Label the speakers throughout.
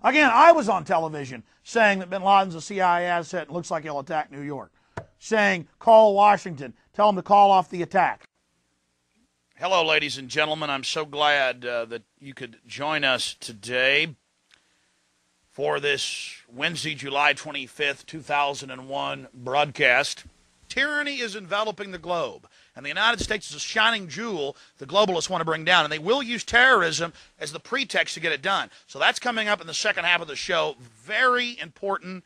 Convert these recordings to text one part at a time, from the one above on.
Speaker 1: Again, I was on television saying that bin Laden's a CIA asset and looks like he'll attack New York. Saying, call Washington, tell them to call off the attack. Hello, ladies and gentlemen. I'm so glad that you could join us today for this Wednesday, July 25th, 2001 broadcast. Tyranny is enveloping the globe, and the United States is a shining jewel the globalists want to bring down, and they will use terrorism as the pretext to get it done. So that's coming up in the second half of the show. Very important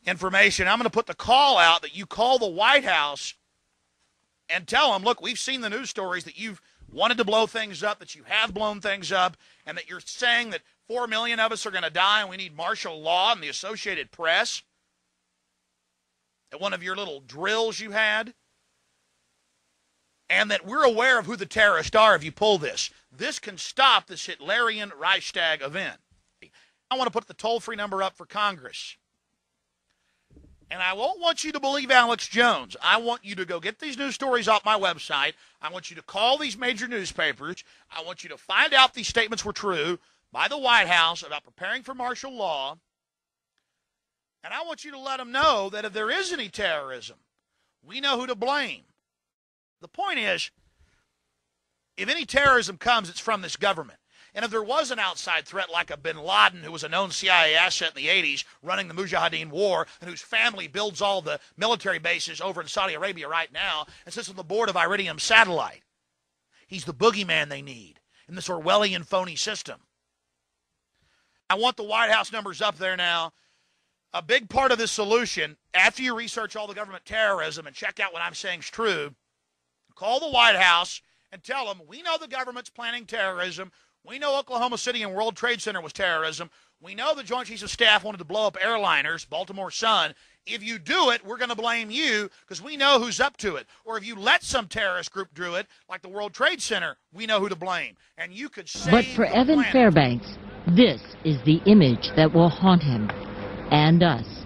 Speaker 1: information. I'm going to put the call out that you call the White House and tell them, look, we've seen the news stories that you've wanted to blow things up, that you have blown things up, and that you're saying that 4 million of us are going to die and we need martial law and the Associated Press at one of your little drills you had, and that we're aware of who the terrorists are if you pull this. This can stop this Hitlerian Reichstag event. I want to put the toll-free number up for Congress. And I won't want you to believe Alex Jones. I want you to go get these news stories off my website. I want you to call these major newspapers. I want you to find out these statements were true by the White House about preparing for martial law. And I want you to let them know that if there is any terrorism, we know who to blame. The point is, if any terrorism comes, it's from this government. And if there was an outside threat like a bin Laden, who was a known CIA asset in the 80s, running the Mujahideen war, and whose family builds all the military bases over in Saudi Arabia right now, and sits on the board of Iridium Satellite, he's the boogeyman they need in this Orwellian phony system. I want the White House numbers up there now. A big part of this solution, after you research all the government terrorism and check out what I'm saying is true, call the White House and tell them, we know the government's planning terrorism. We know Oklahoma City and World Trade Center was terrorism. We know the Joint Chiefs of Staff wanted to blow up airliners, Baltimore Sun. If you do it, we're going to blame you because we know who's up to it. Or if you let some terrorist group do it, like the World Trade Center, we know who to blame. And you could save
Speaker 2: But for Evan
Speaker 1: planet.
Speaker 2: Fairbanks, this is the image that will haunt him and us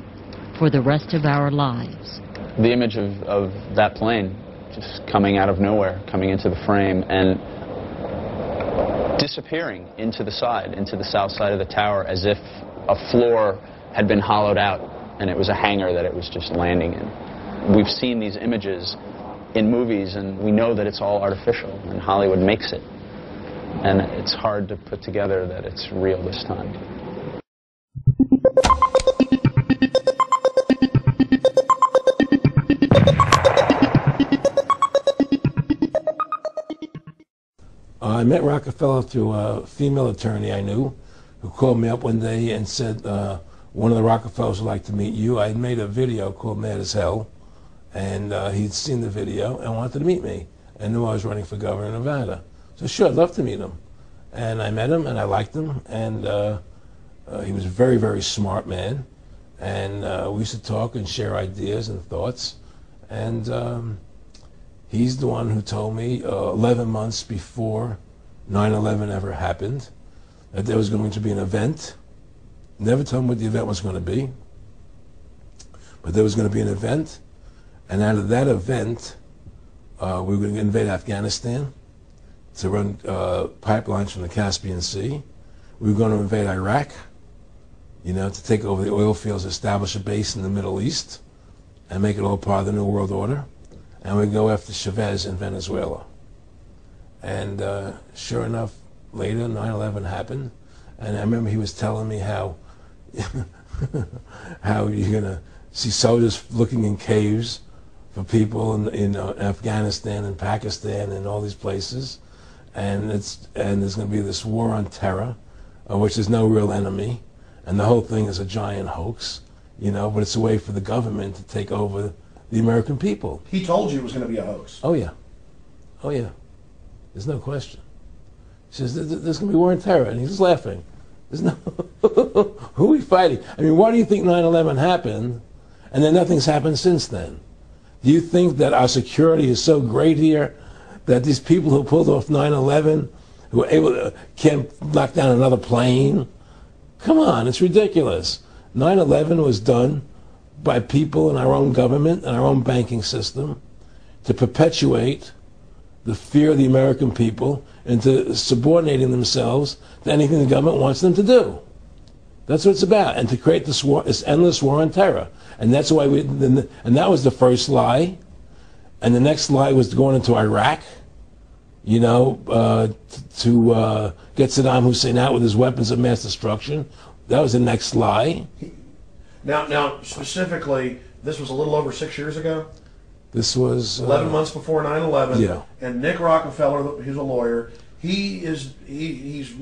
Speaker 2: for the rest of our lives.
Speaker 3: The image of that plane just coming out of nowhere, coming into the frame, and disappearing into the side, into the south side of the tower, as if a floor had been hollowed out and it was a hangar that it was just landing in. We've seen these images in movies and we know that it's all artificial, and Hollywood makes it. And it's hard to put together that it's real this time.
Speaker 4: I met Rockefeller through a female attorney I knew who called me up one day and said, one of the Rockefellers would like to meet you. I had made a video called Mad as Hell, and he'd seen the video and wanted to meet me and knew I was running for governor of Nevada. So sure, I'd love to meet him. And I met him and I liked him, and he was a very, very smart man. And we used to talk and share ideas and thoughts. And he's the one who told me 11 months before 9/11 ever happened that there was going to be an event. Never told me what the event was going to be, but there was going to be an event, and out of that event, we were going to invade Afghanistan to run pipelines from the Caspian Sea. We were going to invade Iraq, you know, to take over the oil fields, establish a base in the Middle East, and make it all part of the New World Order. And we'd go after Chavez in Venezuela. And sure enough, later 9/11 happened, and I remember he was telling me how how you're gonna see soldiers looking in caves for people in Afghanistan and Pakistan and all these places, and there's gonna be this war on terror, of which there's no real enemy, and the whole thing is a giant hoax, you know. But it's a way for the government to take over the American people.
Speaker 5: He told you it was going to be a hoax.
Speaker 4: Oh yeah, oh yeah. There's no question. He says there's going to be war on terror, and he's laughing. There's no who are we fighting? I mean, why do you think 9/11 happened, and then nothing's happened since then? Do you think that our security is so great here that these people who pulled off 9/11, who were able to can't knock down another plane? Come on, it's ridiculous. 9/11 was done by people in our own government and our own banking system to perpetuate the fear of the American people into subordinating themselves to anything the government wants them to do. That's what it's about, and to create this endless war on terror. And that's why and that was the first lie. And the next lie was going into Iraq, you know, to get Saddam Hussein out with his weapons of mass destruction. That was the next lie.
Speaker 5: Now, specifically, this was a little over 6 years ago.
Speaker 4: This was
Speaker 5: 11 months before 9/11.
Speaker 4: Yeah.
Speaker 5: And Nick Rockefeller, who's a lawyer, he's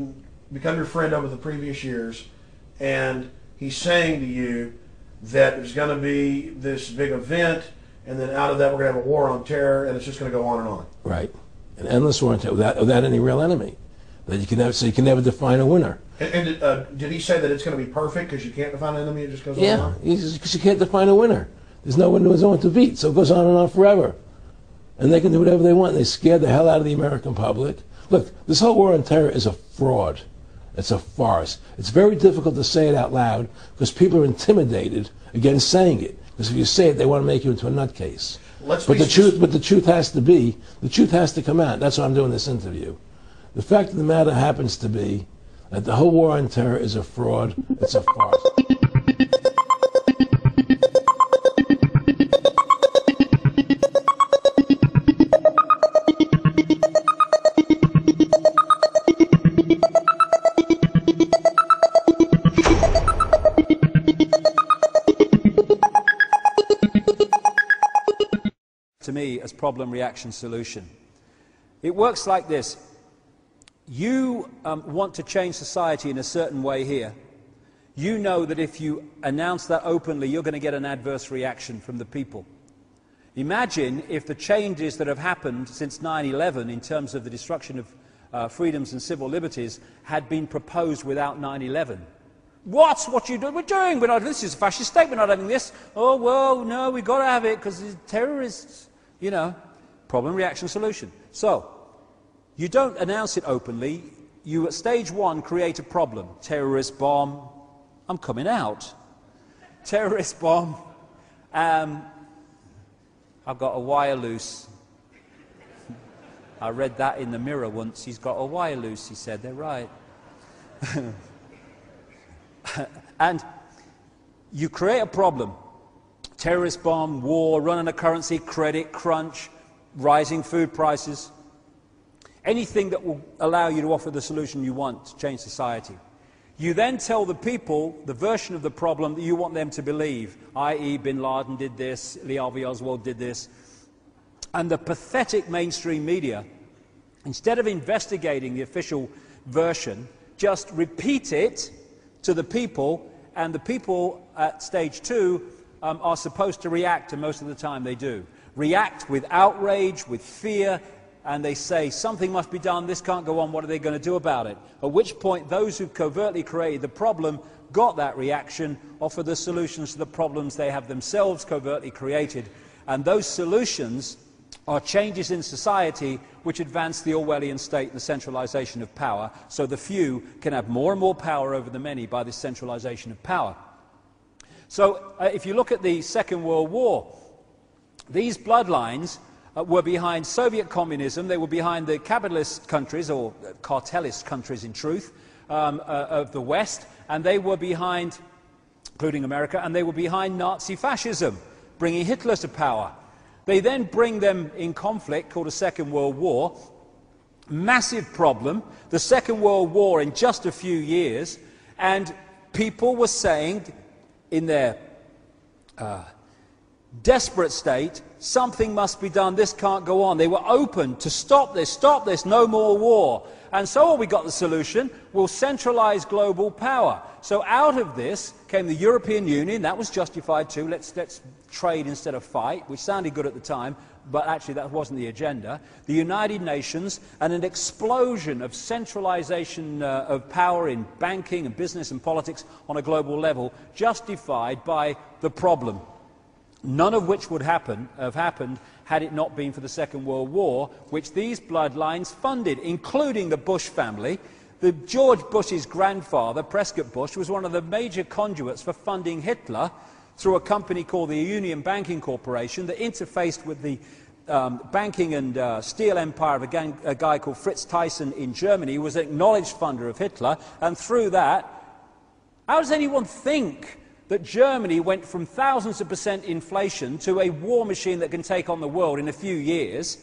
Speaker 5: become your friend over the previous years, and he's saying to you that there's going to be this big event, and then out of that we're going to have a war on terror, and it's just going to go on and on.
Speaker 4: Right, an endless war on terror without any real enemy. That you can never, so you can never define a winner.
Speaker 5: And did he say that it's going to be perfect because you can't define an enemy? It just goes on and on?
Speaker 4: Yeah, because you can't define a winner. There's no one to beat, so it goes on and on forever. And they can do whatever they want. They scare the hell out of the American public. Look, this whole war on terror is a fraud. It's a farce. It's very difficult to say it out loud because people are intimidated against saying it. Because if you say it, they want to make you into a nutcase. But the truth has to come out. That's why I'm doing this interview. The fact of the matter happens to be that the whole war on terror is a fraud. It's a farce.
Speaker 6: To me, as problem, reaction, solution. It works like this. You want to change society in a certain way here. You know that if you announce that openly, you're going to get an adverse reaction from the people. Imagine if the changes that have happened since 9/11 in terms of the destruction of freedoms and civil liberties had been proposed without 9/11. What you do? We're doing. This is a fascist state. We're not having this. Oh, well, no, we've got to have it because terrorists, you know. Problem, reaction, solution. So, you don't announce it openly. You, at stage one, create a problem. Terrorist bomb. I'm coming out. Terrorist bomb. I've got a wire loose. I read that in the Mirror once. He's got a wire loose, he said. They're right. And you create a problem. Terrorist bomb, war, run on a currency, credit crunch, rising food prices. Anything that will allow you to offer the solution you want to change society. You then tell the people the version of the problem that you want them to believe, i.e. Bin Laden did this, Lee Harvey Oswald did this. And the pathetic mainstream media, instead of investigating the official version, just repeat it to the people, and the people at stage two are supposed to react, and most of the time they do. React with outrage, with fear, and they say, something must be done, this can't go on, what are they going to do about it? At which point, those who covertly created the problem got that reaction, offer the solutions to the problems they have themselves covertly created, and those solutions are changes in society which advance the Orwellian state and the centralization of power, so the few can have more and more power over the many by this centralization of power. So, if you look at the Second World War, these bloodlines were behind Soviet communism, they were behind the capitalist countries, or cartelist countries in truth, of the West, and they were behind, including America, and they were behind Nazi fascism, bringing Hitler to power. They then bring them in conflict, called a Second World War. Massive problem, the Second World War in just a few years, and people were saying, in their desperate state, something must be done, this can't go on. They were open to stop this, no more war. And so we got the solution, we'll centralize global power. So out of this came the European Union, that was justified too, let's trade instead of fight, which sounded good at the time, but actually that wasn't the agenda. The United Nations, and an explosion of centralization of power in banking and business and politics on a global level, justified by the problem. None of which would have happened had it not been for the Second World War, which these bloodlines funded, including the Bush family. The George Bush's grandfather, Prescott Bush, was one of the major conduits for funding Hitler through a company called the Union Banking Corporation that interfaced with the banking and steel empire of a guy called Fritz Thyssen in Germany, who was an acknowledged funder of Hitler, and through that How does anyone think that Germany went from thousands of % inflation to a war machine that can take on the world in a few years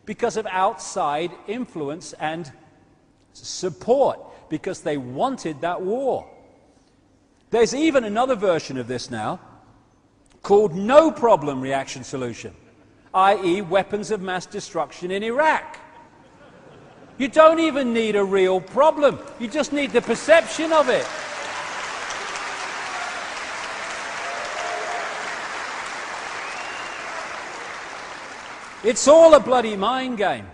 Speaker 6: because of outside influence and support, because they wanted that war? There's even another version of this now called no problem reaction solution, i.e. weapons of mass destruction in Iraq. You don't even need a real problem, you just need the perception of it. It's all a bloody mind game.